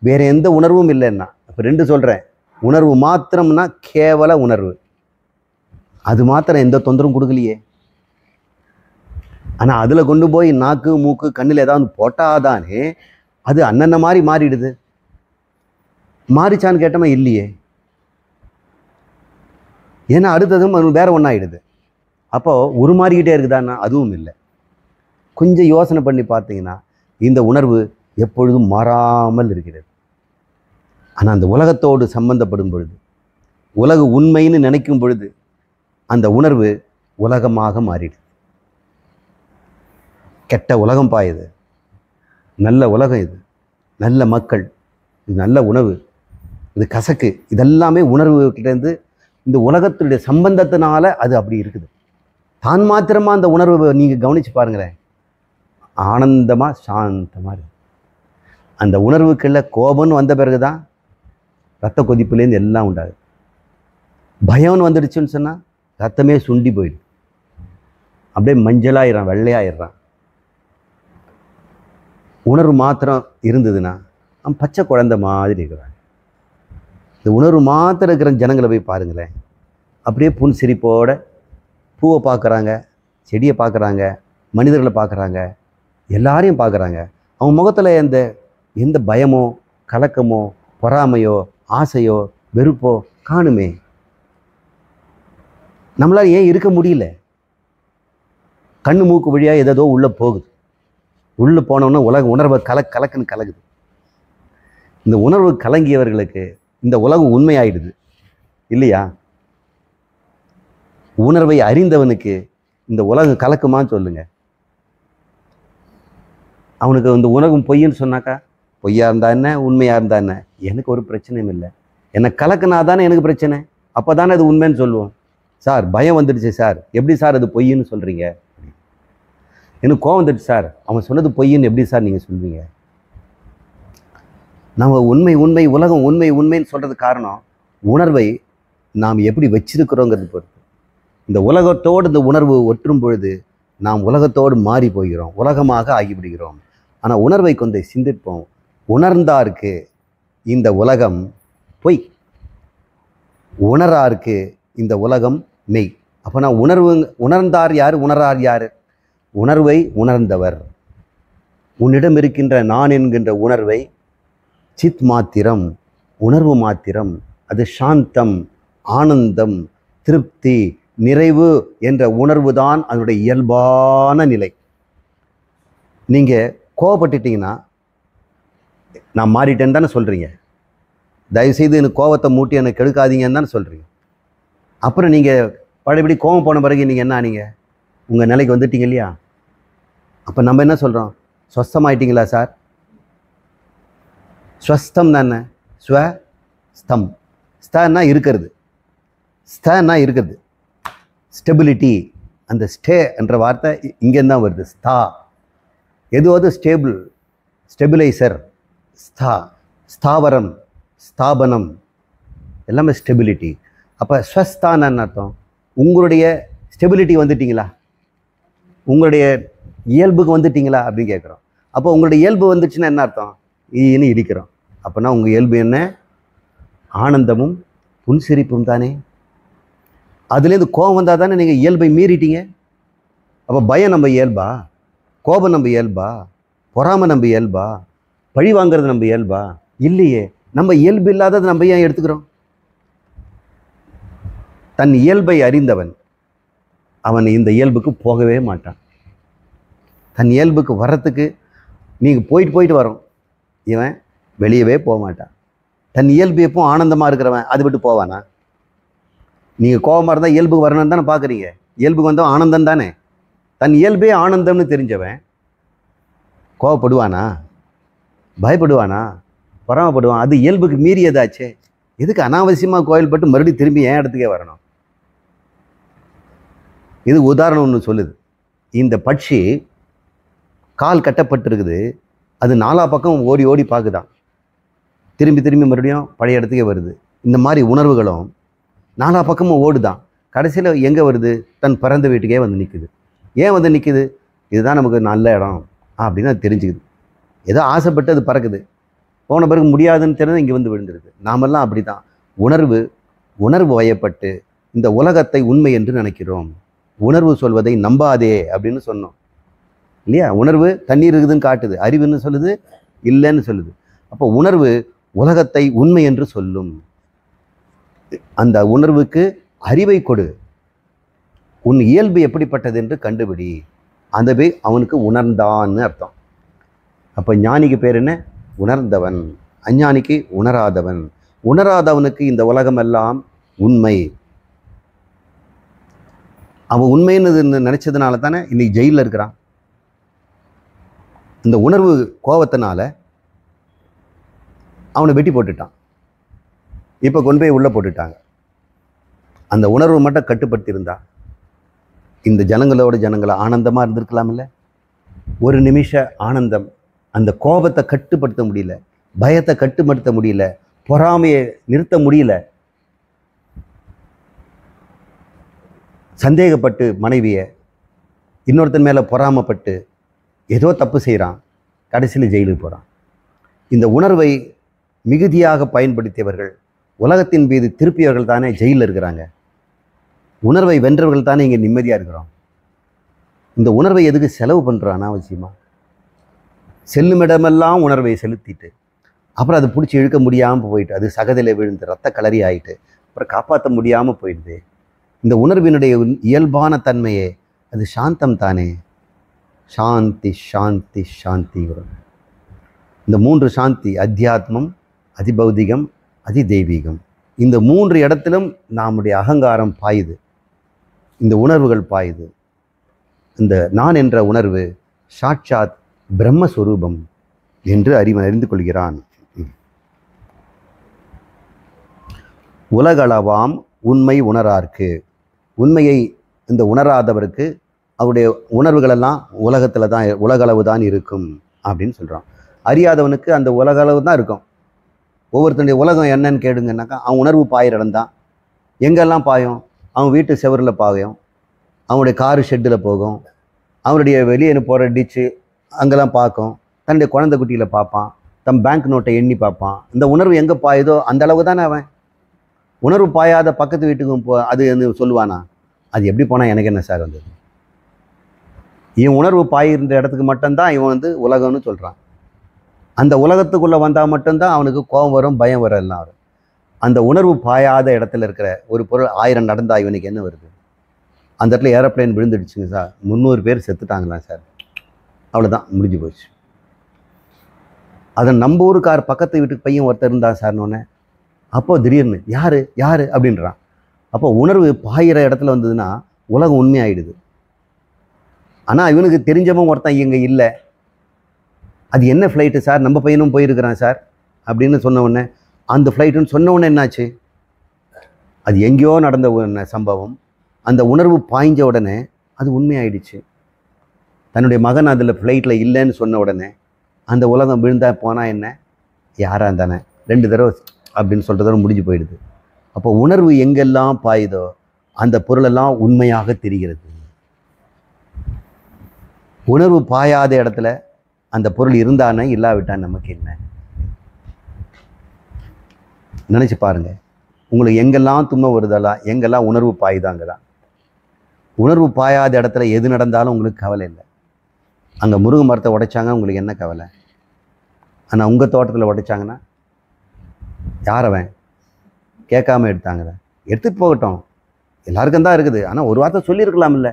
வேறு எந்த உணர்வும் இல்லைன்னா, இப்போ ரெண்டு சொல்கிறேன். உணர்வு மாத்திரம்னா கேவல உணர்வு, அது மாத்திரம் எந்த தொந்தரவும் கொடுக்கலையே. ஆனால் அதில் கொண்டு போய் நாக்கு மூக்கு கண்ணில் ஏதாவது போட்டாதானே அது அண்ணன்ன மாதிரி மாறிடுது. மாறிச்சான்னு கேட்டோமா? இல்லையே. ஏன்னா அடுத்ததும் வேற ஒன்றாயிடுது. அப்போது உருமாறிக்கிட்டே இருக்குதான்னா அதுவும் இல்லை. கொஞ்சம் யோசனை பண்ணி பார்த்தீங்கன்னா இந்த உணர்வு எப்பொழுதும் மாறாமல் இருக்கிறது. ஆனால் அந்த உலகத்தோடு சம்பந்தப்படும் பொழுது, உலக உண்மைன்னு நினைக்கும் பொழுது அந்த உணர்வு உலகமாக மாறிடுது. கெட்ட உலகம் பாயுது, நல்ல உலகம் இது, நல்ல மக்கள், இது நல்ல உணவு, இது கசக்கு, இதெல்லாமே உணர்வு கிட்டேருந்து இந்த உலகத்துடைய சம்பந்தத்தினால அது அப்படி இருக்குது. தான் மாத்திரமா அந்த உணர்வை நீங்கள் கவனித்து பாருங்களேன், ஆனந்தமாக சாந்தமாக இருக்குது. அந்த உணர்வுக்குள்ள கோபம்னு வந்த பிறகு தான் ரத்த கொதிப்புலேருந்து எல்லாம் உண்டாகுது. பயம்னு வந்துடுச்சுன்னு சொன்னால் ரத்தமே சுண்டி போயிடும், அப்படியே மஞ்சளாயிடுறான், வெள்ளையாயிடுறான். உணர்வு மாத்திரம் இருந்ததுன்னா அவன் பச்சை குழந்தை மாதிரி இருக்கிறான். இந்த உணர்வு மாத்திரம் இருக்கிற ஜனங்களை போய் பாருங்களேன், அப்படியே புன் சிரிப்போட பூவை பார்க்குறாங்க, செடியை பார்க்குறாங்க, மனிதர்களை பார்க்குறாங்க, எல்லாரையும் பார்க்குறாங்க. அவங்க முகத்தில் எந்த பயமோ கலக்கமோ பொறாமையோ ஆசையோ வெறுப்போ காணுமே. நம்மளால் ஏன் இருக்க முடியல? கண்ணு மூக்கு வழியாக ஏதோ உள்ளே போகுது. உள்ளே போனோன்னா உணர்வை கலக்குன்னு கலக்குது. இந்த உணர்வு கலங்கியவர்களுக்கு இந்த உலகம் உண்மையாயிடுது இல்லையா? உணர்வை அறிந்தவனுக்கு இந்த உலகம் கலக்குமான்னு சொல்லுங்க. அவனுக்கு இந்த உலகம் பொய்ன்னு சொன்னாக்கா, பொய்யா இருந்தா என்ன உண்மையாக இருந்தா என்ன, எனக்கு ஒரு பிரச்சனையும் இல்லை. என்னை கலக்குனா தானே எனக்கு பிரச்சனை. அப்போ தானே அது உண்மைன்னு சொல்லுவோம். சார் பயம் வந்துடுச்சு சார், எப்படி சார் அது பொய்ன்னு சொல்கிறீங்க? எனக்கு கோவம் வந்துடுச்சு சார், அவன் சொன்னது பொய்ன்னு எப்படி சார் நீங்கள் சொல்வீங்க? நம்ம உண்மை உலகம் உண்மைன்னு சொல்கிறது காரணம் உணர்வை நாம் எப்படி வச்சிருக்கிறோங்கிறது பொறுத்து. இந்த உலகத்தோடு இந்த உணர்வு ஒற்றும் பொழுது நாம் உலகத்தோடு மாறி போகிறோம், உலகமாக ஆகிவிடுகிறோம். ஆனால் உணர்வை கொஞ்சம் சிந்திப்போம். உணர்ந்தாருக்கு இந்த உலகம் பொய், உணராருக்கு இந்த உலகம் மெய். அப்போ நான் உணர்ந்தார் யார், உணரார் யார்? உணர்வை உணர்ந்தவர். உன்னிடம் இருக்கின்ற நான் என்கின்ற உணர்வை சித் மாத்திரம், உணர்வு மாத்திரம், அது சாந்தம், ஆனந்தம், திருப்தி, நிறைவு என்ற உணர்வு தான் அதனுடைய இயல்பான நிலை. நீங்கள் கோவப்பட்டுட்டீங்கன்னா நான் மாறிட்டேன்னு தானே சொல்கிறீங்க. தயவுசெய்து எனக்கு கோவத்தை மூட்டி எனக்கு கெடுக்காதீங்கன்னு தானே சொல்கிறீங்க. அப்புறம் நீங்கள் பழையபடி கோவம் போன பிறகு நீங்கள் என்ன ஆனீங்க? உங்கள் நிலைக்கு வந்துட்டீங்க இல்லையா? அப்போ நம்ம என்ன சொல்கிறோம்? ஸ்வஸ்தமாயிட்டீங்களா சார்? ஸ்வஸ்தம் தானே, ஸ்வஸ்தம். ஸ்தன்னா இருக்கிறது, ஸ்தன்னா இருக்கிறது, ஸ்டெபிலிட்டி, அந்த ஸ்டே என்ற வார்த்தை இங்கேருந்து தான் வருது. ஸ்தா எதுவாவது ஸ்டேபிள், ஸ்டெபிலைசர், ஸ்தாவரம், ஸ்தாபனம் எல்லாமே ஸ்டெபிலிட்டி. அப்போ ஸ்வஸ்தானன்னு அர்த்தம். உங்களுடைய ஸ்டெபிலிட்டி வந்துட்டிங்களா, உங்களுடைய இயல்புக்கு வந்துட்டிங்களா அப்படின்னு கேட்குறோம். அப்போ உங்களுடைய இயல்பு வந்துச்சுன்னா என்ன அர்த்தம்? ஈன்னு இடிக்கிறோம். அப்போனா உங்கள் இயல்பு என்ன? ஆனந்தமும் புன்சிரிப்பும் தானே. அதுலேருந்து கோபம் வந்தால் தானே நீங்கள் இயல்பை மீறிட்டீங்க. அப்போ பயம் நம்ம இயல்பா, கோபம் நம்ம இயல்பா, பொறாமை நம்ம இயல்பா, பழி வாங்கிறது நம்ம இயல்பா? இல்லையே. நம்ம இயல்பு இல்லாதது நம்ம ஏன் எடுத்துக்கிறோம்? தன் இயல்பை அறிந்தவன் அவன் இந்த இயல்புக்கு போகவே மாட்டான். தன் இயல்புக்கு வர்றதுக்கு நீங்கள் போயிட்டு வரோம், இவன் வெளியவே போக மாட்டான். தன் இயல்பு எப்போ ஆனந்தமாக இருக்கிறவன் அது விட்டு போவானா? நீங்கள் கோபமாக இருந்தால் இயல்புக்கு வரணும்னு தானே பார்க்குறீங்க. இயல்புக்கு வந்தவன் ஆனந்தம் தானே. தன் இயல்பே ஆனந்தம்னு தெரிஞ்சவன் கோவப்படுவானா, பயப்படுவானா, பொறாமப்படுவான்? அது இயல்புக்கு மீறியதாச்சே. எதுக்கு அனாவசியமாக கோயில் பட்டு மறுபடியும் திரும்பி என் இடத்துக்கே வரணும்? இது உதாரணம் ஒன்று சொல்லுது. இந்த பட்சி கால் கட்டப்பட்டிருக்குது, அது நாலா பக்கம் ஓடி ஓடி பார்க்குதான், திரும்பி மறுபடியும் பழைய இடத்துக்கே வருது. இந்த மாதிரி உணர்வுகளும் நாலா பக்கமும் ஓடுதான், கடைசியில் எங்கே வருது? தன் பிறந்த வீட்டுக்கே வந்து நிற்குது. ஏன் வந்து நிற்குது? இதுதான் நமக்கு நல்ல இடம் அப்படின்னு அது தெரிஞ்சுக்குது. ஏதோ ஆசைப்பட்டு அது பறக்குது, போன பிறகு முடியாதுன்னு தெரிஞ்சு இங்கே வந்து விழுந்துருது. நாமெல்லாம் அப்படி தான். உணர்வு வயப்பட்டு இந்த உலகத்தை உண்மை என்று நினைக்கிறோம். உணர்வு சொல்வதை நம்பாதே அப்படின்னு சொன்னோம் இல்லையா? உணர்வு தண்ணீர் இருக்குதுன்னு காட்டுது, அறிவுன்னு சொல்லுது இல்லைன்னு சொல்லுது. அப்போ உணர்வு உலகத்தை உண்மை என்று சொல்லும். அந்த உணர்வுக்கு அறிவை கொடு, உன் இயல்பு எப்படிப்பட்டது என்று கண்டுபிடி. அந்த போய் அவனுக்கு உணர்ந்தான்னு அர்த்தம். அப்போ ஞானிக்கு பேர் என்ன? உணர்ந்தவன். அஞ்ஞானிக்கு உணராதவன். உணராதவனுக்கு இந்த உலகமெல்லாம் உண்மை. அவன் உண்மைன்னு நினைச்சதுனால தானே இன்னைக்கு ஜெயிலில் இருக்கிறான். இந்த உணர்வு கோபத்தினால அவனை வெட்டி போட்டுட்டான், இப்போ கொண்டு போய் உள்ளே போட்டுட்டாங்க. அந்த உணர்வு மட்டும் கட்டுப்படுத்தி இருந்தா இந்த ஜனங்களா ஆனந்தமாக இருந்திருக்கலாமில்ல? ஒரு நிமிஷ ஆனந்தம். அந்த கோபத்தை கட்டுப்படுத்த முடியல, பயத்தை கட்டுப்படுத்த முடியல, பொறாமையை நிறுத்த முடியல. சந்தேகப்பட்டு மனைவியை, இன்னொருத்தன் மேலே பொறாமப்பட்டு ஏதோ தப்பு செய்கிறான், கடைசியில் ஜெயிலுக்கு போகிறான். இந்த உணர்வை மிகுதியாக பயன்படுத்தியவர்கள், உலகத்தின் மீது திருப்பியவர்கள் தானே ஜெயிலில் இருக்கிறாங்க. உணர்வை வென்றவர்கள் தானே இங்கே நிம்மதியாக இருக்கிறோம். இந்த உணர்வை எதுக்கு செலவு பண்ணுறோம் அனாவசியமாக? செல்லுமிடமெல்லாம் உணர்வை செலுத்திட்டு அப்புறம் அதை பிடிச்சி இழுக்க முடியாமல் போயிட்டு அது சகதியில் விழுந்து ரத்த கலரி ஆகிட்டு அப்புறம் காப்பாற்ற முடியாமல் போயிடுது. இந்த உணர்வினுடைய இயல்பான தன்மையே அது சாந்தம் தானே. சாந்தி சாந்தி சாந்திங்கிறோம். இந்த மூன்று சாந்தி, அத்தியாத்மம், அதிபௌதிகம், அதிதெய்வீகம், இந்த மூன்று இடத்திலும் நம்முடைய அகங்காரம் பாயுது, இந்த உணர்வுகள் பாயுது. இந்த நான் என்ற உணர்வு சாட்சாத் பிரம்மஸ்வரூபம் என்று அறிந்து கொள்கிறான். உலகளவாம் உண்மை உணரார்க்கு, உண்மையை இந்த உணராதவருக்கு அவருடைய உணர்வுகளெல்லாம் உலகளவு தான் இருக்கும் அப்படின்னு சொல்கிறான். அறியாதவனுக்கு அந்த உலகளவு தான் இருக்கும். ஒவ்வொருத்தனுடைய உலகம் என்னன்னு கேடுங்கன்னாக்கா அவன் உணர்வு பாயிற இடம் தான். எங்கெல்லாம் பாயும்? அவன் வீட்டு செவரில் பாயும், அவனுடைய காரு ஷெட்டில் போகும், அவனுடைய வெளியே போகிற டிச்சு அங்கெல்லாம் பார்க்கும், தன்னுடைய குழந்தை குட்டியில் பார்ப்பான், தன் பேங்க் நோட்டை எண்ணி பார்ப்பான். இந்த உணர்வு எங்கே பாயுதோ அந்த அளவு தானே அவன். உணர்வு பாயாத பக்கத்து வீட்டுக்கும் அது சொல்லுவானா? அது எப்படி போனால் எனக்கு என்ன சார் வந்தது? இவன் உணர்வு பாயிருந்த இடத்துக்கு மட்டும்தான் இவன் உலகம்னு சொல்கிறான். அந்த உலகத்துக்குள்ளே வந்தால் மட்டும்தான் அவனுக்கு கோபம் வரும், பயம் வரும், எல்லாம் வரும். அந்த உணர்வு பாயாத இடத்துல இருக்கிற ஒரு பொருள் 1000 நடந்தா இவனுக்கு என்ன வருது? அந்த இடத்துல ஏரோப்ளைன் விழுந்துடுச்சுங்க சார், 300 பேர் செத்துட்டாங்களா சார், அவ்வளோதான், முடிஞ்சு போச்சு. அதை நம்ம ஊருக்கார் பக்கத்து வீட்டுக்கு பையன் ஒருத்தர் இருந்தா சார்னோடனே அப்போது திடீர்னு யார் அப்படின்றான். அப்போ உணர்வு பாயிற இடத்துல வந்ததுன்னா உலகம் உண்மையாயிடுது. ஆனால் இவனுக்கு தெரிஞ்சவன் ஒருத்தன் இங்கே இல்லை. அது என்ன ஃப்ளைட்டு சார், நம்ம பையனும் போயிருக்கிறான் சார் அப்படின்னு சொன்ன உடனே, அந்த ஃப்ளைட்டுன்னு சொன்ன உடனே என்னாச்சு? அது எங்கேயோ நடந்த சம்பவம். அந்த உணர்வு பாய்ஞ்ச உடனே அது உண்மையாயிடுச்சு. தன்னுடைய மகன் அதில் ஃப்ளைட்டில் இல்லைன்னு சொன்ன உடனே அந்த உலகம் விழுந்தா போனால் என்ன, யாராக இருந்தானே 2 தடவை அப்படின்னு சொல்கிறதோட முடிஞ்சு போயிடுது. அப்போ உணர்வு எங்கெல்லாம் பாயுதோ அந்த பொருளெல்லாம் உண்மையாக தெரிகிறது. உணர்வு பாயாத இடத்துல அந்த பொருள் இருந்தானே இல்லாவிட்டான் நமக்கு என்ன? நினச்சி பாருங்க. உங்களுக்கு எங்கெல்லாம் துன்பம் வருதெல்லாம் எங்கெல்லாம் உணர்வு பாயுதாங்க தான். உணர்வு பாயாத இடத்துல எது நடந்தாலும் உங்களுக்கு கவலை இல்லை. அங்கே முருங்கை மரத்தை உடைச்சாங்க, உங்களுக்கு என்ன கவலை? ஆனால் உங்கள் தோட்டத்தில் உடைச்சாங்கன்னா யாரவன் கேட்காம எடுத்தாங்க, எடுத்துகிட்டு போகட்டும், எல்லாருக்கும் தான் இருக்குது, ஆனால் ஒரு வார்த்தை சொல்லியிருக்கலாம் இல்லை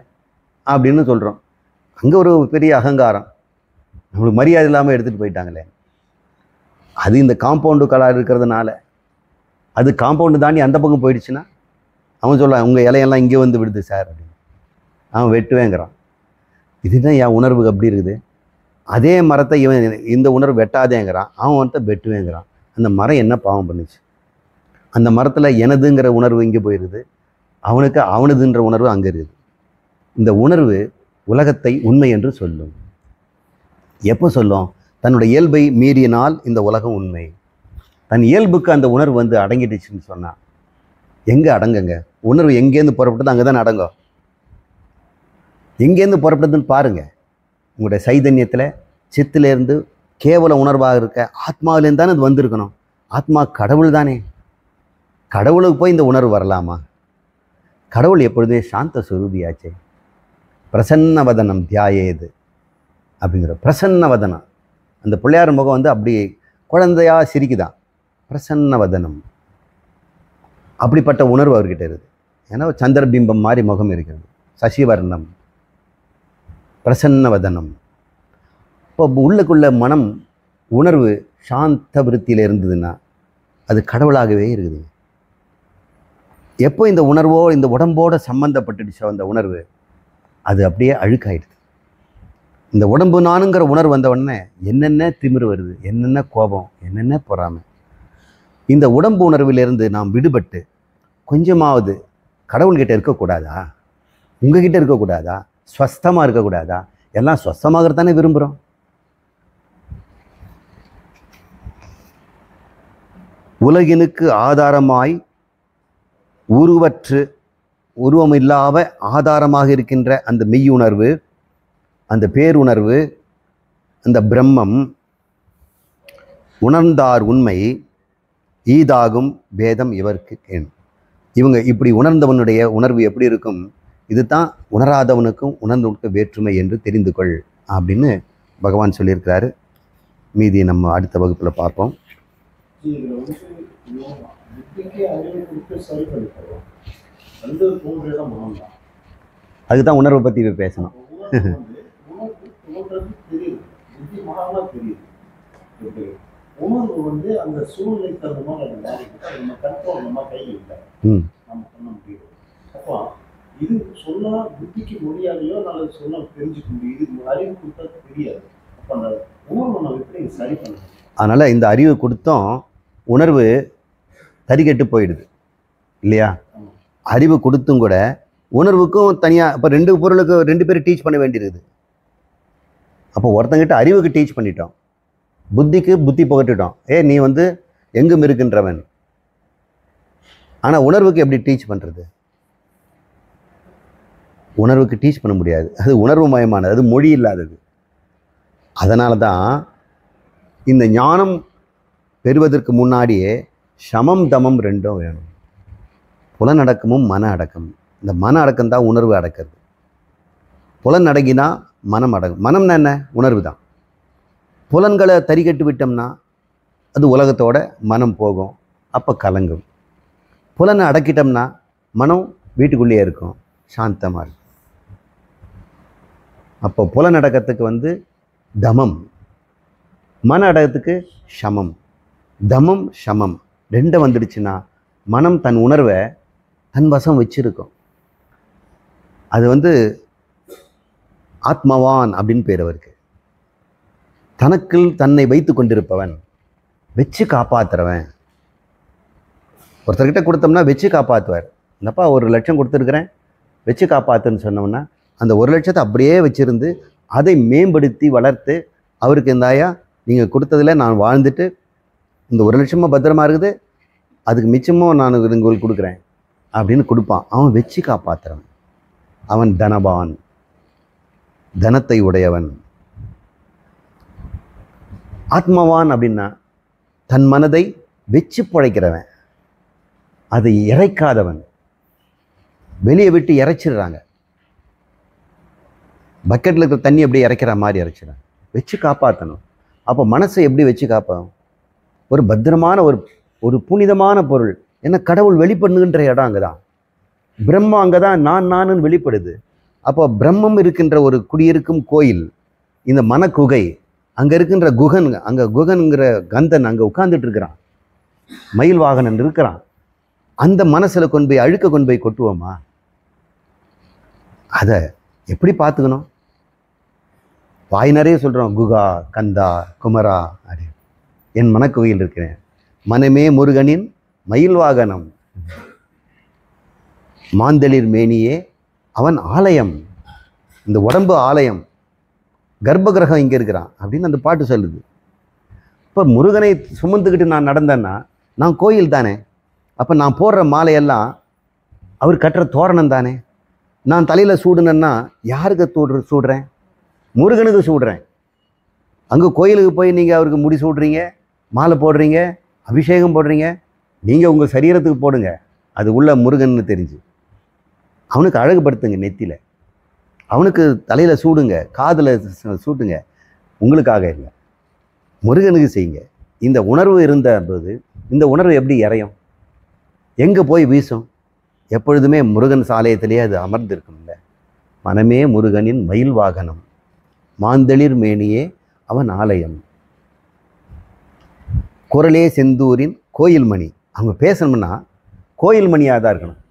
அப்படின்னு சொல்கிறோம். அங்கே ஒரு பெரிய அகங்காரம், நம்மளுக்கு மரியாதை இல்லாமல் எடுத்துகிட்டு போயிட்டாங்களே. அது இந்த காம்பவுண்டு கலர் இருக்கிறதுனால, அது காம்பவுண்டு தாண்டி அந்த பக்கம் போயிடுச்சுன்னா அவன் சொல்ல உங்கள் இலையெல்லாம் இங்கே வந்து விடுது சார் அப்படின்னு அவன் வெட்டுவேங்கிறான். இதுதான் என் உணர்வு அப்படி இருக்குது. அதே மரத்தை இவன் இந்த உணர்வு வெட்டாதேங்கிறான், அவன் வந்து வெட்டுவேங்கிறான். அந்த மரம் என்ன பாவம் பண்ணுச்சு? அந்த மரத்தில் எனதுங்கிற உணர்வு இங்கே போயிடுது, அவனுக்கு அவனதுன்ற உணர்வு அங்கே இருக்குது. இந்த உணர்வு உலகத்தை உண்மை என்று சொல்லும். எப்போ சொல்லும்? தன்னுடைய இயல்பை மீறினால் இந்த உலகம் உண்மை. தன் இயல்புக்கு அந்த உணர்வு வந்து அடங்கிடுச்சுன்னு சொன்னால் எங்கே அடங்குங்க? உணர்வு எங்கேருந்து புறப்பட்டது அங்கே தான் அடங்கும். எங்கேருந்து புறப்பட்டதுன்னு பாருங்கள். உங்களுடைய சைதன்யத்தில் சித்திலேருந்து கேவல உணர்வாக இருக்க ஆத்மாவிலேருந்து தானே அது வந்திருக்கணும். ஆத்மா கடவுள் தானே. கடவுளுக்கு போய் இந்த உணர்வு வரலாமா? கடவுள் எப்பொழுதுமே சாந்த சுரூபியாச்சே. பிரசன்னவதனம் தியாயேது அப்படிங்கிற பிரசன்னவதனம். அந்த பிள்ளையார் முகம் வந்து அப்படி குழந்தையாக சிரிக்குதான், பிரசன்னவதனம். அப்படிப்பட்ட உணர்வு அவர்கிட்ட இருக்குது. ஏன்னா சந்திரபிம்பம் மாதிரி முகம் இருக்கிறது, சசிவர்ணம், பிரசன்னவதனம். இப்போ உள்ளுக்குள்ள மனம் உணர்வு சாந்த விருத்தியில் இருந்ததுன்னா அது கடவுளாகவே இருக்குது. எப்போ இந்த உணர்வோ இந்த உடம்போடு சம்மந்தப்பட்டுடுச்சோ அந்த உணர்வு, அது அப்படியே அழுக்காயிடுது. இந்த உடம்பு நானுங்கிற உணர்வு வந்த உடனே என்னென்ன திமிரு வருது, என்னென்ன கோபம், என்னென்ன பொறாமை. இந்த உடம்பு உணர்விலிருந்து நாம் விடுபட்டு கொஞ்சமாவது கடவுள்கிட்ட இருக்கக்கூடாதா? உங்ககிட்ட இருக்கக்கூடாதா? ஸ்வஸ்தமாக இருக்கக்கூடாதா? எல்லாம் ஸ்வஸ்தமாகிறது தானே விரும்புகிறோம். உலகினுக்கு ஆதாரமாய் உருவற்று உருவமில்லாத ஆதாரமாக இருக்கின்ற அந்த மெய்யுணர்வு, அந்த பேருணர்வு, அந்த பிரம்மம் உணர்ந்தார் உண்மை ஈதாகும் வேதம் இவருக்கு கேண். இவங்க இப்படி உணர்ந்தவனுடைய உணர்வு எப்படி இருக்கும்? இது தான் உணராதவனுக்கும் உணர்ந்தவனுக்கும் வேற்றுமை என்று தெரிந்து கொள் அப்படின்னு பகவான் சொல்லியிருக்கிறாரு. மீதி நம்ம அடுத்த வகுப்பில் பார்ப்போம். அதுதான் உணர்வை பற்றி பேசணும். உணர்வு வந்து அந்த சூழ்நிலை தகுந்த மாதிரி நம்ம கண்ட்ரோல் நம்ம கையில் இல்லை, நம்ம பண்ண முடியும். அப்போ இது சொன்னா புத்திக்கு முடியாதையோ நல்லது சொன்னா தெரிஞ்சுக்க முடியும். இது அறிவு கொடுத்தா தெரியாது. அப்போ அந்த உணர்வை நம்ம எப்படி சரி பண்ணணும்? அதனால் இந்த அறிவு கொடுத்தோம் உணர்வு தறிகெட்டு போயிடுது இல்லையா? அறிவு கொடுத்தும் கூட உணர்வுக்கும் தனியாக இப்போ 2 பொருளுக்கு 2 பேரும் டீச் பண்ண வேண்டியிருக்குது. அப்போ ஒருத்தங்கிட்ட அறிவுக்கு டீச் பண்ணிட்டோம், புத்திக்கு புத்தி புகட்டிட்டோம். நீ வந்து எங்கும் இருக்கின்றவன். ஆனால் உணர்வுக்கு எப்படி டீச் பண்ணுறது? உணர்வுக்கு டீச் பண்ண முடியாது. அது உணர்வு மயமானது, அது மொழி இல்லாதது. அதனால தான் இந்த ஞானம் பெறுவதற்கு முன்னாடியே சமம் தமம் 2 வேணும். புலனடக்கமும் மன அடக்கமும். இந்த மன அடக்கம் தான் உணர்வு அடக்கிறது. புலன் அடங்கினா மனம் அடங்கும். மனம்னா என்ன? உணர்வு தான். புலன்களை தறிகட்டு விட்டோம்னா அது உலகத்தோட மனம் போகும், அப்போ கலங்கும். புலனை அடக்கிட்டோம்னா மனம் வீட்டுக்குள்ளேயே இருக்கும், சாந்தமாக இருக்கும். அப்போ புலனடக்கத்துக்கு வந்து தமம், மன அடக்கத்துக்கு சமம். தமம் சமம் 2 வந்துடுச்சுன்னா மனம் தன் உணர்வை தன் வசம் வச்சிருக்கும். அது வந்து ஆத்மவான் அப்படின்னு பேர் அவருக்கு. தனக்குள் தன்னை வைத்து கொண்டிருப்பவன், வச்சு காப்பாற்றுறவன். ஒருத்தர்கிட்ட கொடுத்தோம்னா வச்சு காப்பாற்றுவார். இந்தப்பா 1 லட்சம் கொடுத்துருக்குறேன் வச்சு காப்பாற்றுன்னு சொன்னோம்னா அந்த 1,00,000 அப்படியே வச்சுருந்து அதை மேம்படுத்தி வளர்த்து அவருக்கு இந்தாயா நீங்கள் கொடுத்ததில் நான் வாழ்ந்துட்டு இந்த 1,00,000 பத்திரமா இருக்குது, அதுக்கு மிச்சமும் நான் உங்களுக்கு கொடுக்குறேன் அப்படின்னு கொடுப்பான். அவன் வச்சு காப்பாற்றுறான். அவன் தனவான், தனத்தை உடையவன். ஆத்மவான் அப்படின்னா தன் மனதை வச்சு பிழைக்கிறவன், அதை இறைக்காதவன். வெளியே விட்டு இறைச்சிடுறாங்க. பக்கெட்டில் இருக்கிற தண்ணி எப்படி இறைக்கிற மாதிரி இறைச்சிடுறாங்க. வச்சு காப்பாற்றணும். அப்போ மனசை எப்படி வச்சு காப்பாற்றும்? ஒரு பத்திரமான ஒரு புனிதமான பொருள். ஏன்னா கடவுள் வெளிப்படுகின்ற இடம் அங்கே தான். பிரம்மம் அங்கே தான் நானுன்னு வெளிப்படுது. அப்போ பிரம்மம் இருக்கின்ற ஒரு குடியிருக்கும் கோயில் இந்த மனக்குகை. அங்கே இருக்கின்ற குகன், அங்கே குகனுங்கிற கந்தன் அங்கே உட்கார்ந்துட்டு இருக்கிறான். மயில் வாகனன் இருக்கிறான். அந்த மனசில் கொண்டு போய் அழுக்க கொண்டு போய் கொட்டுவோமா? அதை எப்படி பார்த்துக்கணும்? வாய் நிறைய சொல்கிறோம், குகா, கந்தா, குமரா அப்படி. என் மனக்குகையில் இருக்கிறேன். மனமே முருகனின் மயில் வாகனம், மாந்தளிர் மேனியே அவன் ஆலயம். இந்த உடம்பு ஆலயம், கர்ப்ப கிரகம் இங்கே இருக்கிறான் அப்படின்னு அந்த பாட்டு சொல்லுது. இப்போ முருகனை சுமந்துக்கிட்டு நான் நடந்தேன்னா நான் கோயில் தானே. அப்போ நான் போடுற மாலையெல்லாம் அவர் கட்டுற தோரணம் தானே. நான் தலையில் சூடுனேன்னா யாருக்கு சூடுறேன்? முருகனுக்கு சூடுறேன். அங்கே கோயிலுக்கு போய் நீங்கள் அவருக்கு முடி சூடுறீங்க, மாலை போடுறீங்க, அபிஷேகம் போடுறீங்க. நீங்கள் உங்கள் சரீரத்துக்கு போடுங்க, அது உள்ள முருகன்னு தெரிஞ்சு அவனுக்கு அழகுபடுத்துங்க. நெத்தியில் அவனுக்கு தலையில் சூடுங்க, காதில் சூட்டுங்க. உங்களுக்காக இல்லை, முருகனுக்கு செய்யுங்க. இந்த உணர்வு இருந்த போது இந்த உணர்வு எப்படி இறையும்? எங்கே போய் வீசும்? எப்பொழுதுமே முருகன் சாலயத்திலே அது அமர்ந்திருக்கும்ல. மனமே முருகனின் மயில் வாகனம், மாந்தளிர் மேனியே அவன் ஆலயம். குரலே செந்தூரின் கோயில் மணி. அவங்க பேசணும்னா கோயில் மணியாக தான் இருக்கணும்.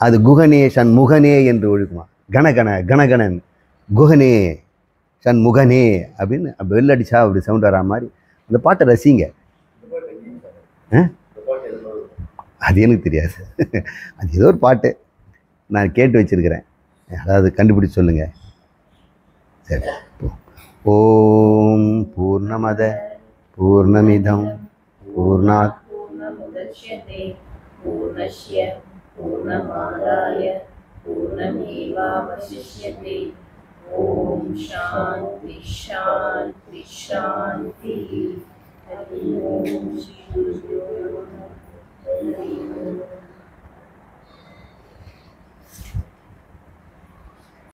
அது குகனே சண்முகனே என்று ஒழுக்குமா. கணகண கணகணன் குகனே சண்முகனே அப்படின்னு பெல் அடிச்சா அப்படி சவுண்ட் வரா மாதிரி அந்த பாட்டை ரசிங்க. அது எனக்கு தெரியாது. அது ஏதோ ஒரு பாட்டு நான் கேட்டு வச்சிருக்கிறேன். அதாவது கண்டுபிடிச்சு சொல்லுங்க. சரி. ஓம் பூர்ணமத பூர்ணமிதம் பூர்ணாத் பூர்ணஸ்ய பூர்ணமாதாய பூர்ணமேவாவசிஷ்யதே. ஓம் சாந்தி சாந்தி சாந்தி. ஹரி ஓம் ஸ்ரீ குருभ्यो नमः. ஹரி ஓம்.